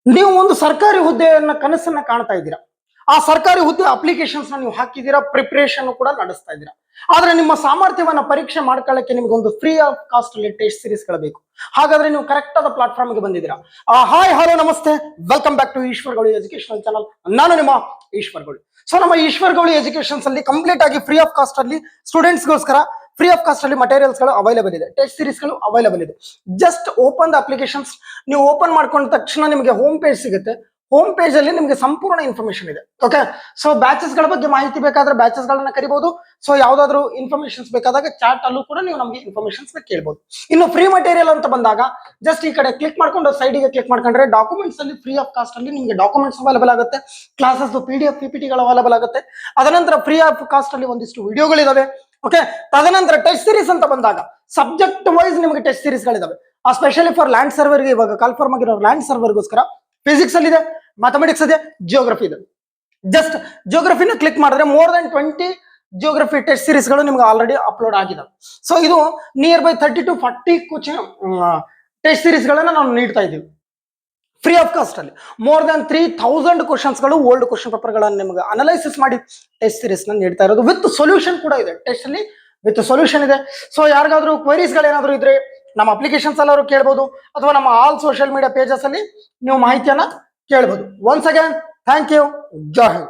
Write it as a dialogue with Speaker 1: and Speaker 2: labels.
Speaker 1: ನೀವು ಒಂದು ಸರ್ಕಾರಿ ಹುದ್ದೆಯನ್ನ ಕನಸನ್ನ ಕಾಣ್ತಾ ಇದ್ದೀರಾ. ಆ ಸರ್ಕಾರಿ ಹುದ್ದೆ ಅಪ್ಲಿಕೇಶನ್ಸ್ ನೀವು ಹಾಕಿದ್ದೀರಾ, ಪ್ರಿಪರೇಷನ್ ಕೂಡ ನಡೆಸ್ತಾ ಇದ್ದೀರಾ. ಆದ್ರೆ ನಿಮ್ಮ ಸಾಮರ್ಥ್ಯವನ್ನ ಪರೀಕ್ಷೆ ಮಾಡ್ಕೊಳ್ಳಕ್ಕೆ ನಿಮ್ಗೆ ಒಂದು ಫ್ರೀ ಆಫ್ ಕಾಸ್ಟ್ ಅಲ್ಲಿ ಟೆಸ್ಟ್ ಸೀರೀಸ್ ಗಳು ಬೇಕು. ಹಾಗಾದ್ರೆ ನೀವು ಕರೆಕ್ಟ್ ಆದ ಪ್ಲಾಟ್ಫಾರ್ಮ್ ಗೆ ಬಂದಿದ್ದೀರಾ. ಹಾಯ್ ಹಲೋ ನಮಸ್ತೆ, welcome back to Ishwar Gouli educational channel. ನಾನು ನಿಮ್ಮ ಈಶ್ವರ್ ಗೌಳಿ. ಸೊ ನಮ್ಮ ಈಶ್ವರ್ ಗೌಳಿ ಎಜುಕೇಶನ್ಸ್ ಅಲ್ಲಿ ಕಂಪ್ಲೀಟ್ ಆಗಿ ಫ್ರೀ ಆಫ್ ಕಾಸ್ಟ್ ಅಲ್ಲಿ ಸ್ಟೂಡೆಂಟ್ಸ್ಗೋಸ್ಕರ ಫ್ರೀ ಆಫ್ ಕಾಸ್ಟ್ ಅಲ್ಲಿ ಮಟೀರಿಯಲ್ಸ್ ಗಳು ಅವೈಲೇಬಲ್ ಇದೆ, ಟೆಸ್ಟ್ ಸೀರೀಸ್ ಗಳು ಅವೈಲೇಬಲ್ ಇದೆ. Just open the applications. ನೀವು ಓಪನ್ ಮಾಡ್ಕೊಂಡ ತಕ್ಷಣ ನಿಮಗೆ ಹೋಮ್ ಪೇಜ್ ಸಿಗುತ್ತೆ. ಹೋಮ್ ಪೇಜ್ ಅಲ್ಲಿ ನಿಮಗೆ ಸಂಪೂರ್ಣ ಇನ್ಫಾರ್ಮೇಶನ್ ಇದೆ. ಓಕೆ, ಸೊ ಬ್ಯಾಚಸ್ ಗಳ ಬಗ್ಗೆ ಮಾಹಿತಿ ಬೇಕಾದ್ರೆ ಬ್ಯಾಚಸ್ ಗಳನ್ನ ಕರಿಬಹುದು. ಸೊ ಯಾವ್ದಾದ್ರು ಇನ್ಫಾರ್ಮೇಶನ್ಸ್ ಬೇಕಾದಾಗ ಚಾಟ್ ಅಲ್ಲೂ ಕೂಡ ನೀವು ನಮಗೆ ಇನ್ಫಾರ್ಮೇಶನ್ಸ್ ಕೇಳಬಹುದು. ಇನ್ನು ಫ್ರೀ ಮಟೀರಿಯಲ್ ಅಂತ ಬಂದಾಗ ಜಸ್ಟ್ ಈ ಕಡೆ ಕ್ಲಿಕ್ ಮಾಡ್ಕೊಂಡು ಸೈಡಿಗೆ ಕ್ಲಿಕ್ ಮಾಡ್ಕೊಂಡ್ರೆ ಡಾಕ್ಯುಮೆಂಟ್ಸ್ ಅಲ್ಲಿ ಫ್ರೀ ಆಫ್ ಕಾಸ್ಟ್ ಅಲ್ಲಿ ನಿಮಗೆ ಡಾಕ್ಯುಮೆಂಟ್ಸ್ ಅವೈಲೇಬಲ್ ಆಗುತ್ತೆ. ಕ್ಲಾಸಸ್ PDF PPT ಗಳು ಅವೈಲೇಬಲ್ ಆಗುತ್ತೆ. ಅದನಂತರ ಫ್ರೀ ಆಫ್ ಕಾಸ್ಟ್ ಅಲ್ಲಿ ಒಂದಿಷ್ಟು ವಿಡಿಯೋಗಳಿದಾವೆ. ಓಕೆ, ತದನಂತರ ಟೆಸ್ಟ್ ಸೀರೀಸ್ ಅಂತ ಬಂದಾಗ ಸಬ್ಜೆಕ್ಟ್ ವೈಸ್ ನಿಮಗೆ ಟೆಸ್ಟ್ ಸೀರೀಸ್ ಗಳಿದಾವೆ. ಆ ಸ್ಪೆಷಲಿ ಫಾರ್ ಲ್ಯಾಂಡ್ ಸರ್ವರ್ಗೆ ಇವಾಗ ಕಾಲ್ಫಾರ್ಮ್ ಆಗಿರೋ ಲ್ಯಾಂಡ್ ಸರ್ವರ್ಗೋಸ್ಕರ ಫಿಸಿಕ್ಸ್ ಅಲ್ಲಿ ಇದೆ, ಮ್ಯಾಥಮೆಟಿಕ್ಸ್ ಇದೆ, ಜಿಯೋಗ್ರಫಿ ಇದೆ. ಜಸ್ಟ್ ಜಿಯೋಗ್ರಫಿನ ಕ್ಲಿಕ್ ಮಾಡಿದ್ರೆ more than 20 geography test series ಗಳು ನಿಮ್ಗೆ ಆಲ್ರೆಡಿ ಅಪ್ಲೋಡ್ ಆಗಿದಾವೆ. ಸೊ ಇದು near by 30 to 40 test series ಗಳನ್ನ ನಾವು ನೀಡ್ತಾ ಇದ್ದೀವಿ ಫ್ರೀ ಆಫ್ ಕಾಸ್ಟ್ ಅಲ್ಲಿ. ಮೋರ್ ದನ್ 3000 ಕ್ವಶನ್ಸ್ ಗಳು, ಓಲ್ಡ್ ಕ್ವಶನ್ ಪೇಪರ್ ಗಳನ್ನ ನಿಮಗೆ ಅನಲೈಸಿಸ್ ಮಾಡಿ ಟೆಸ್ಟ್ ಸೀರೀಸ್ ನ ನೀಡ್ತಾ ಇರೋದು. ವಿತ್ ಸೊಲ್ಯೂಷನ್ ಕೂಡ ಇದೆ, ಟೆಸ್ಟ್ ಅಲ್ಲಿ ವಿತ್ ಸೊಲ್ಯೂಷನ್ ಇದೆ. ಸೊ ಯಾರಿಗಾದ್ರೂ ಕ್ವೈರೀಸ್ ಗಳೇನಾದ್ರೂ ಇದ್ರೆ ನಮ್ಮ ಅಪ್ಲಿಕೇಶನ್ಸ್ ಎಲ್ಲರೂ ಕೇಳಬಹುದು, ಅಥವಾ ನಮ್ಮ ಆಲ್ ಸೋಷಿಯಲ್ ಮೀಡಿಯಾ ಪೇಜಸ್ ಅಲ್ಲಿ ನೀವು ಮಾಹಿತಿಯನ್ನ ಕೇಳಬಹುದು. ಒನ್ಸ್ ಅಗೇನ್ ಥ್ಯಾಂಕ್ ಯು, ಜೈ ಹಿಂದ್.